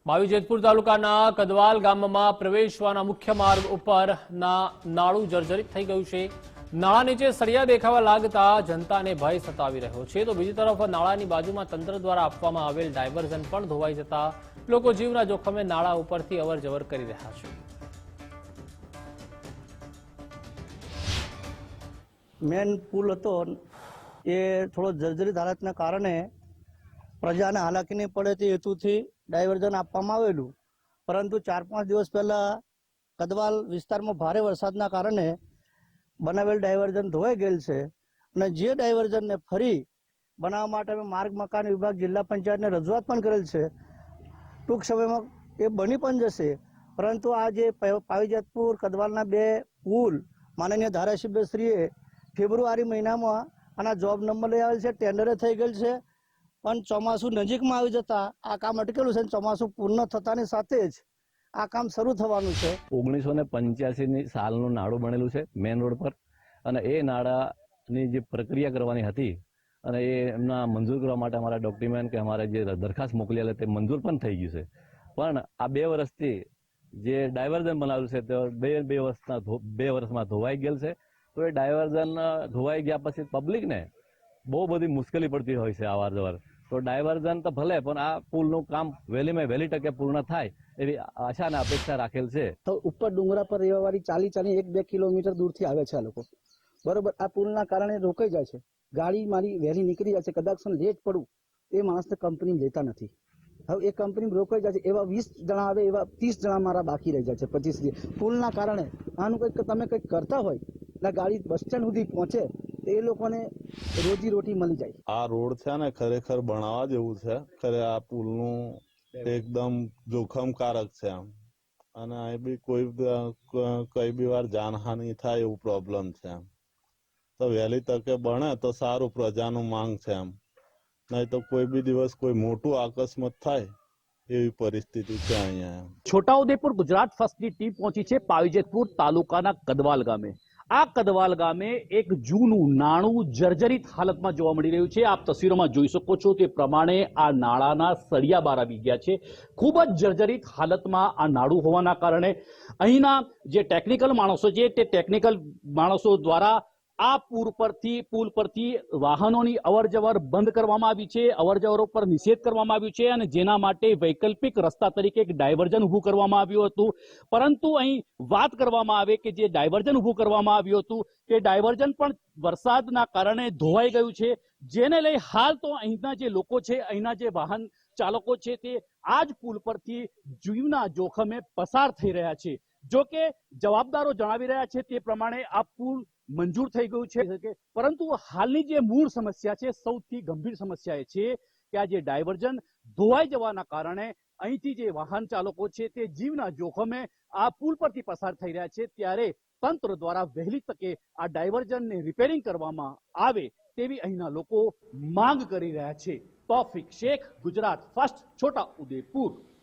માવી જેતપુર તાલુકાના કદવાલ ગામમાં પ્રવેશવાના મુખ્ય માર્ગ ઉપરના નાળું જર્જરિત થઈ ગયું છે। નાળા નીચે સળિયા દેખાવા લાગતા જનતાને ભય સતાવી રહ્યો છે, તો બીજી તરફ નાળાની બાજુમાં તંત્ર દ્વારા આપવામાં આવેલ ડાયવર્ઝન પણ ધોવાઈ જતા લોકો જીવના જોખમે નાળા ઉપરથી અવરજવર કરી રહ્યા છે। મેન પુલ હતો એ થોડો જર્જરિત હાલતના કારણે પ્રજાને હાલાકી નહીં પડે તે હેતુથી ડાયવર્ઝન આપવામાં આવેલું, પરંતુ 4-5 દિવસ પહેલા કદવાલ વિસ્તારમાં ભારે વરસાદના કારણે બનાવેલ ડાયવર્ઝન ધોવાઈ ગયેલ છે અને જે ડાયવર્ઝનને ફરી બનાવવા માટે અમે માર્ગ મકાન વિભાગ જિલ્લા પંચાયતને રજૂઆત પણ કરેલ છે। ટૂંક સમયમાં એ બની પણ જશે, પરંતુ આ જે માવી જેતપુર કદવાલના 2 પુલ માનનીય ધારાસભ્યશ્રીએ ફેબ્રુઆરી મહિનામાં આના જોબ નંબર લઈ આવેલ છે, ટેન્ડરે થઈ ગયેલ છે, પણ ચોમાસું નજીકમાં આવી જતા આ કામ અટકેલું છે। ચોમાસું પૂર્ણ થતાની સાથે જ આ કામ શરૂ થવાનું છે। 1985 સાલનું નાળું બનેલું છે મેન રોડ પર, અને એ નાળાની જે પ્રક્રિયા કરવાની હતી અને એ એમના મંજૂર કરવા માટે અમારા ડોક્યુમેન્ટ કે અમારે જે દરખાસ્ત મોકલેલ તે મંજૂર પણ થઈ ગયું છે, પણ આ 2 વર્ષથી જે ડાયવર્ઝન બનાવેલું છે તે 2 વર્ષમાં ધોવાઈ ગયેલ છે। તો એ ડાયવર્ઝન ધોવાઈ ગયા પછી પબ્લિકને બહુ બધી મુશ્કેલી પડતી હોય છે અવારનવાર। તો ડાયવર્ઝન તો ભલે, પણ આ પુલનું કામ વહેલી તકે પૂર્ણ થાય એવી આશા અને અપેક્ષા રાખેલ છે। તો ઉપર ડુંગરા પર રહેવાવાળી ચાલી 1-2 કિલોમીટર દૂરથી આવે છે આ લોકો, બરોબર। આ પુલના કારણે રોકાઈ જાય છે, ગાડી મારી વહેલી નીકળી જાય છે, કદાચ લેટ પડું એ માણસને કંપની લેતા નથી। હવે એ કંપની રોકાઈ જાય છે, એવા 20 જણા આવે એવા 30 જણા મારા બાકી રહી જાય છે 25 પુલના કારણે। આનું કંઈક તમે કંઈક કરતા હોય એટલે ગાડી બસ સ્ટેન્ડ સુધી પહોંચે તો એ લોકોને રોજી રોટી મળી જાય। આ રોડ છે ને ખરેખર બનાવવા જેવું છે, ખરે આ પુલનું એકદમ જોખમકારક છે આમ, અને અહીં બી કઈ બી વાર જાનહાનિ થાય એવું પ્રોબ્લેમ છે આમ। તો વહેલી તકે બને તો સારું, પ્રજાનું માંગ છે આમ, નહીં તો કોઈ બી દિવસ કોઈ મોટું અકસ્માત થાય એવી પરિસ્થિતિ છે અહીંયા। છોટાઉદેપુર ગુજરાત ફર્સ્ટની ટીમ પહોંચી છે માવી જેતપુર તાલુકાના કદવાલ ગામે। આ કદવાલ ગામે એક જૂનું નાણું જર્જરિત હાલતમાં જોવા મળી રહ્યું છે। આપ તસવીરોમાં જોઈ શકો છો તે પ્રમાણે આ નાળાના સળિયા બહાર આવી ગયા છે। ખૂબ જ જર્જરિત હાલતમાં આ નાળું હોવાના કારણે અહીંના જે ટેકનિકલ માણસો છે તે ટેકનિકલ માણસો દ્વારા આ પુલ પરથી વાહનોની અવરજવર બંધ કરવામાં આવી છે, અવરજવર પર નિષેધ કરવામાં આવ્યું છે, અને જેના માટે વૈકલ્પિક રસ્તા તરીકે એક ડાયવર્ઝન ઊભું કરવામાં આવ્યું હતું। પરંતુ અહીં વાત કરવામાં આવે કે જે ડાયવર્ઝન ઊભું કરવામાં આવ્યું હતું તે ડાયવર્ઝન પણ વરસાદના કારણે ધોવાઈ ગયું છે, જેને લઈ હાલ તો અહીંના જે લોકો છે, અહીંના જે વાહન ચાલકો છે તે આ જ પુલ પરથી જીવના જોખમે પસાર થઈ રહ્યા છે। જો કે જવાબદારો જણાવી રહ્યા છે તે પ્રમાણે આ પુલ મંજૂર થઈ ગયું છે, પરંતુ હાલની જે મૂળ સમસ્યા છે, સૌથી ગંભીર સમસ્યા એ છે કે આ જે ડાયવર્ઝન ધોવાઈ જવાના કારણે અહીંથી જે વાહન ચાલકો છે તે જીવના જોખમે આ પુલ પરથી પસાર થઈ રહ્યા છે, ત્યારે તંત્ર દ્વારા વહેલી તકે આ ડાયવર્ઝનને રિપેરિંગ કરવામાં આવે તેવી અહીંના લોકો માંગ કરી રહ્યા છે। તૌફિક શેખ, ગુજરાત ફર્સ્ટ, છોટા ઉદેપુર।